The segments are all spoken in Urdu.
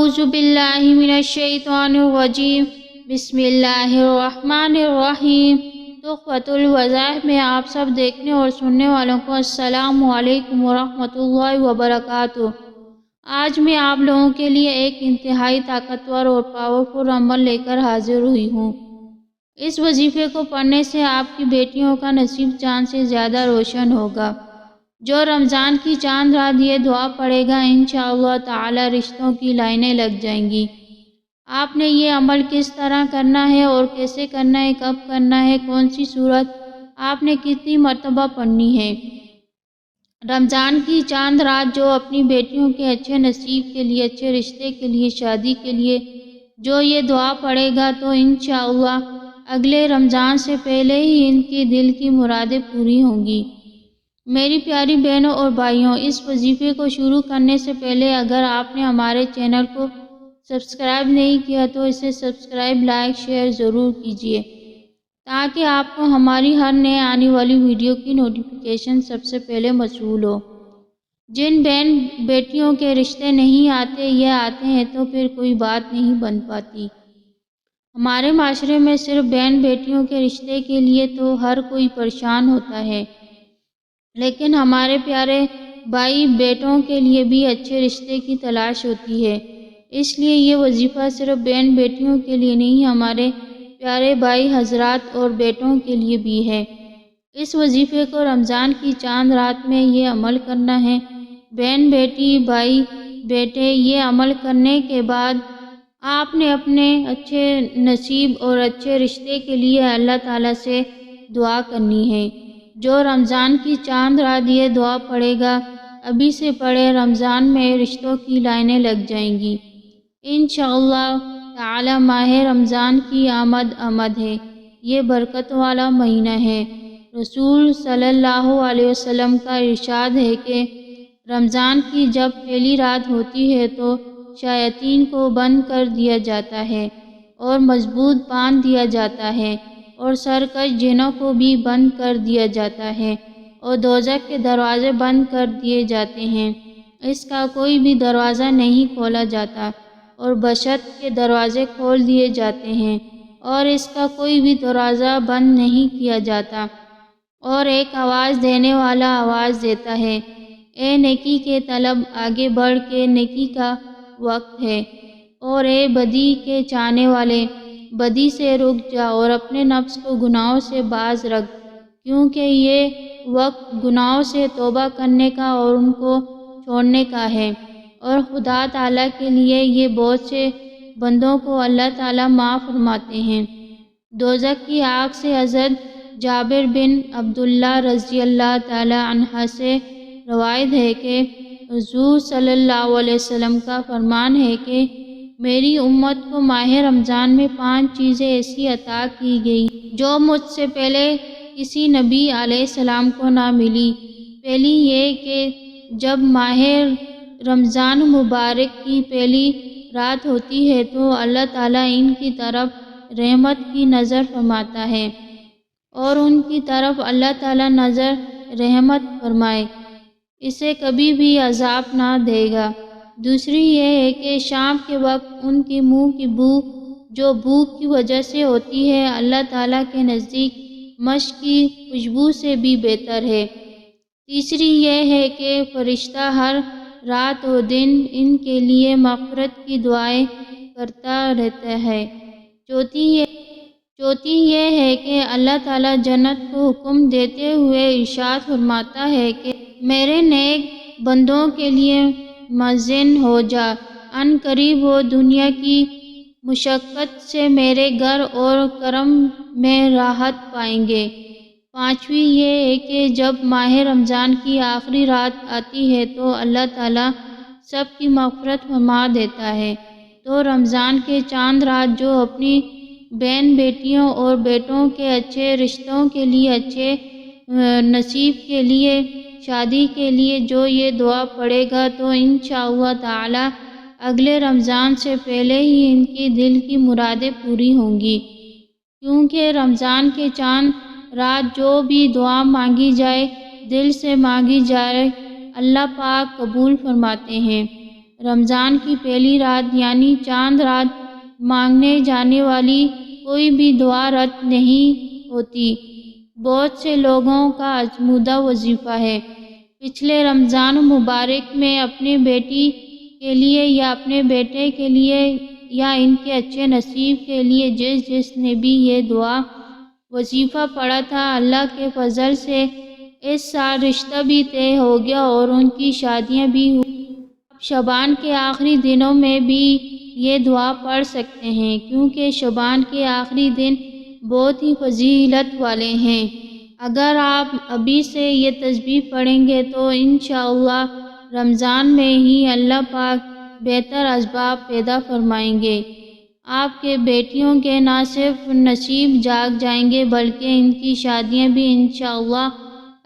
اعوذ باللہ من الشیطان الرجیم بسم اللہ الرحمن الرحیم۔ تحفۃ الوظائف میں آپ سب دیکھنے اور سننے والوں کو السلام علیکم ورحمۃ اللہ وبرکاتہ۔ آج میں آپ لوگوں کے لیے ایک انتہائی طاقتور اور پاورفل عمل لے کر حاضر ہوئی ہوں۔ اس وظیفے کو پڑھنے سے آپ کی بیٹیوں کا نصیب چاند سے زیادہ روشن ہوگا۔ جو رمضان کی چاند رات یہ دعا پڑھے گا انشاءاللہ تعالی رشتوں کی لائنیں لگ جائیں گی۔ آپ نے یہ عمل کس طرح کرنا ہے اور کیسے کرنا ہے، کب کرنا ہے، کون سی صورت، آپ نے کتنی مرتبہ پڑھنی ہے۔ رمضان کی چاند رات جو اپنی بیٹیوں کے اچھے نصیب کے لیے، اچھے رشتے کے لیے، شادی کے لیے جو یہ دعا پڑھے گا تو انشاءاللہ اگلے رمضان سے پہلے ہی ان کی دل کی مرادیں پوری ہوں گی۔ میری پیاری بہنوں اور بھائیوں، اس وظیفے کو شروع کرنے سے پہلے اگر آپ نے ہمارے چینل کو سبسکرائب نہیں کیا تو اسے سبسکرائب، لائک، شیئر ضرور کیجیے تاکہ آپ کو ہماری ہر نئے آنے والی ویڈیو کی نوٹیفیکیشن سب سے پہلے موصول ہو۔ جن بہن بیٹیوں کے رشتے نہیں آتے یا آتے ہیں تو پھر کوئی بات نہیں بن پاتی۔ ہمارے معاشرے میں صرف بہن بیٹیوں کے رشتے کے لیے تو ہر کوئی پریشان ہوتا ہے، لیکن ہمارے پیارے بھائی بیٹوں کے لیے بھی اچھے رشتے کی تلاش ہوتی ہے۔ اس لیے یہ وظیفہ صرف بہن بیٹیوں کے لیے نہیں، ہمارے پیارے بھائی حضرات اور بیٹوں کے لیے بھی ہے۔ اس وظیفے کو رمضان کی چاند رات میں یہ عمل کرنا ہے۔ بہن بیٹی، بھائی بیٹے، یہ عمل کرنے کے بعد آپ نے اپنے اچھے نصیب اور اچھے رشتے کے لیے اللہ تعالیٰ سے دعا کرنی ہے۔ جو رمضان کی چاند رات یہ دعا پڑھے گا، ابھی سے پڑھے، رمضان میں رشتوں کی لائنیں لگ جائیں گی انشاءاللہ تعالی۔ ماہ رمضان کی آمد ہے، یہ برکت والا مہینہ ہے۔ رسول صلی اللہ علیہ وسلم کا ارشاد ہے کہ رمضان کی جب پہلی رات ہوتی ہے تو شیاطین کو بند کر دیا جاتا ہے اور مضبوط باندھ دیا جاتا ہے، اور سرکش جنوں کو بھی بند کر دیا جاتا ہے، اور دوزخ کے دروازے بند کر دیے جاتے ہیں، اس کا کوئی بھی دروازہ نہیں کھولا جاتا، اور بہشت کے دروازے کھول دیے جاتے ہیں اور اس کا کوئی بھی دروازہ بند نہیں کیا جاتا۔ اور ایک آواز دینے والا آواز دیتا ہے، اے نیکی کے طلب، آگے بڑھ کے نیکی کا وقت ہے، اور اے بدی کے چاہنے والے، بدی سے رک جا اور اپنے نفس کو گناہوں سے باز رکھ، کیونکہ یہ وقت گناہوں سے توبہ کرنے کا اور ان کو چھوڑنے کا ہے، اور خدا تعالیٰ کے لیے یہ بہت سے بندوں کو اللہ تعالیٰ معاف فرماتے ہیں۔ دوزخ کی آگ سے حضرت جابر بن عبداللہ رضی اللہ تعالیٰ عنہ سے روایت ہے کہ حضور صلی اللہ علیہ وسلم کا فرمان ہے کہ میری امت کو ماہ رمضان میں 5 چیزیں ایسی عطا کی گئی جو مجھ سے پہلے کسی نبی علیہ السلام کو نہ ملی۔ پہلی یہ کہ جب ماہ رمضان مبارک کی پہلی رات ہوتی ہے تو اللہ تعالیٰ ان کی طرف رحمت کی نظر فرماتا ہے، اور ان کی طرف اللہ تعالیٰ نظر رحمت فرمائے، اسے کبھی بھی عذاب نہ دے گا۔ دوسری یہ ہے کہ شام کے وقت ان کے منہ کی بو جو بھوک کی وجہ سے ہوتی ہے، اللہ تعالیٰ کے نزدیک مشک کی خوشبو سے بھی بہتر ہے۔ تیسری یہ ہے کہ فرشتہ ہر رات و دن ان کے لیے مغفرت کی دعائیں کرتا رہتا ہے۔ چوتھی یہ ہے کہ اللہ تعالیٰ جنت کو حکم دیتے ہوئے ارشاد فرماتا ہے کہ میرے نیک بندوں کے لیے مؤذن ہو جا، ان قریب وہ دنیا کی مشقت سے میرے گھر اور کرم میں راحت پائیں گے۔ پانچویں یہ ہے کہ جب ماہ رمضان کی آخری رات آتی ہے تو اللہ تعالیٰ سب کی مغفرت فرما دیتا ہے۔ تو رمضان کے چاند رات جو اپنی بہن بیٹیوں اور بیٹوں کے اچھے رشتوں کے لیے، اچھے نصیب کے لیے، شادی کے لیے جو یہ دعا پڑھے گا تو انشاءاللہ تعالی اگلے رمضان سے پہلے ہی ان کی دل کی مرادیں پوری ہوں گی، کیونکہ رمضان کے چاند رات جو بھی دعا مانگی جائے، دل سے مانگی جائے، اللہ پاک قبول فرماتے ہیں۔ رمضان کی پہلی رات یعنی چاند رات مانگنے جانے والی کوئی بھی دعا رد نہیں ہوتی۔ بہت سے لوگوں کا آزمودہ وظیفہ ہے۔ پچھلے رمضان مبارک میں اپنے بیٹی کے لیے یا اپنے بیٹے کے لیے یا ان کے اچھے نصیب کے لیے جس نے بھی یہ دعا وظیفہ پڑھا تھا، اللہ کے فضل سے اس سال رشتہ بھی طے ہو گیا اور ان کی شادیاں بھی ہوئی۔ آپ شعبان کے آخری دنوں میں بھی یہ دعا پڑھ سکتے ہیں، کیونکہ شعبان کے آخری دن بہت ہی فضیلت والے ہیں۔ اگر آپ ابھی سے یہ تسبیح پڑھیں گے تو انشاءاللہ رمضان میں ہی اللہ پاک بہتر اسباب پیدا فرمائیں گے۔ آپ کے بیٹیوں کے نہ صرف نصیب جاگ جائیں گے بلکہ ان کی شادیاں بھی انشاءاللہ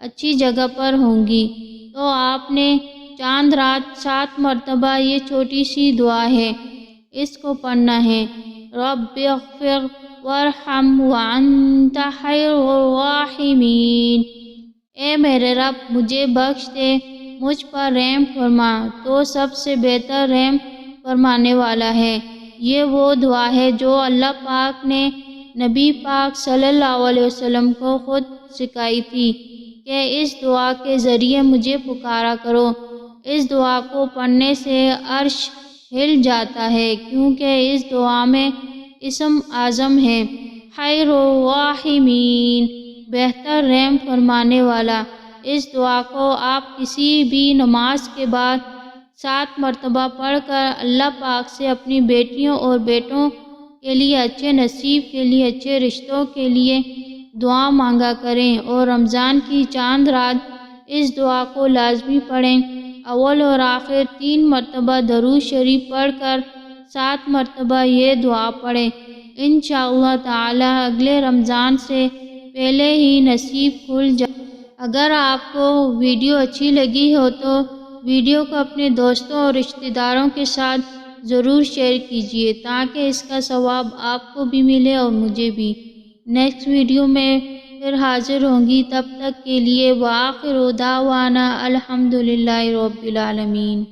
اچھی جگہ پر ہوں گی۔ تو آپ نے چاند رات 7 مرتبہ یہ چھوٹی سی دعا ہے، اس کو پڑھنا ہے۔ رب اغفر وارحم وانت خیر الراحمین۔ اے میرے رب مجھے بخش دے، مجھ پر رحم فرما، تو سب سے بہتر رحم فرمانے والا ہے۔ یہ وہ دعا ہے جو اللہ پاک نے نبی پاک صلی اللہ علیہ وسلم کو خود سکھائی تھی کہ اس دعا کے ذریعے مجھے پکارا کرو۔ اس دعا کو پڑھنے سے عرش ہل جاتا ہے، کیونکہ اس دعا میں اسم اعظم ہے خیر الراحمین، بہتر رحم فرمانے والا۔ اس دعا کو آپ کسی بھی نماز کے بعد 7 مرتبہ پڑھ کر اللہ پاک سے اپنی بیٹیوں اور بیٹوں کے لیے اچھے نصیب کے لیے، اچھے رشتوں کے لیے دعا مانگا کریں، اور رمضان کی چاند رات اس دعا کو لازمی پڑھیں۔ اول اور آخر 3 مرتبہ درود شریف پڑھ کر 7 مرتبہ یہ دعا پڑھیں۔ انشاءاللہ تعالی اگلے رمضان سے پہلے ہی نصیب کھل جائے۔ اگر آپ کو ویڈیو اچھی لگی ہو تو ویڈیو کو اپنے دوستوں اور رشتہ داروں کے ساتھ ضرور شیئر کیجیے تاکہ اس کا ثواب آپ کو بھی ملے اور مجھے بھی۔ نیکسٹ ویڈیو میں پھر حاضر ہوں گی، تب تک کے لیے وآخر دعوانا الحمدللہ رب العالمین۔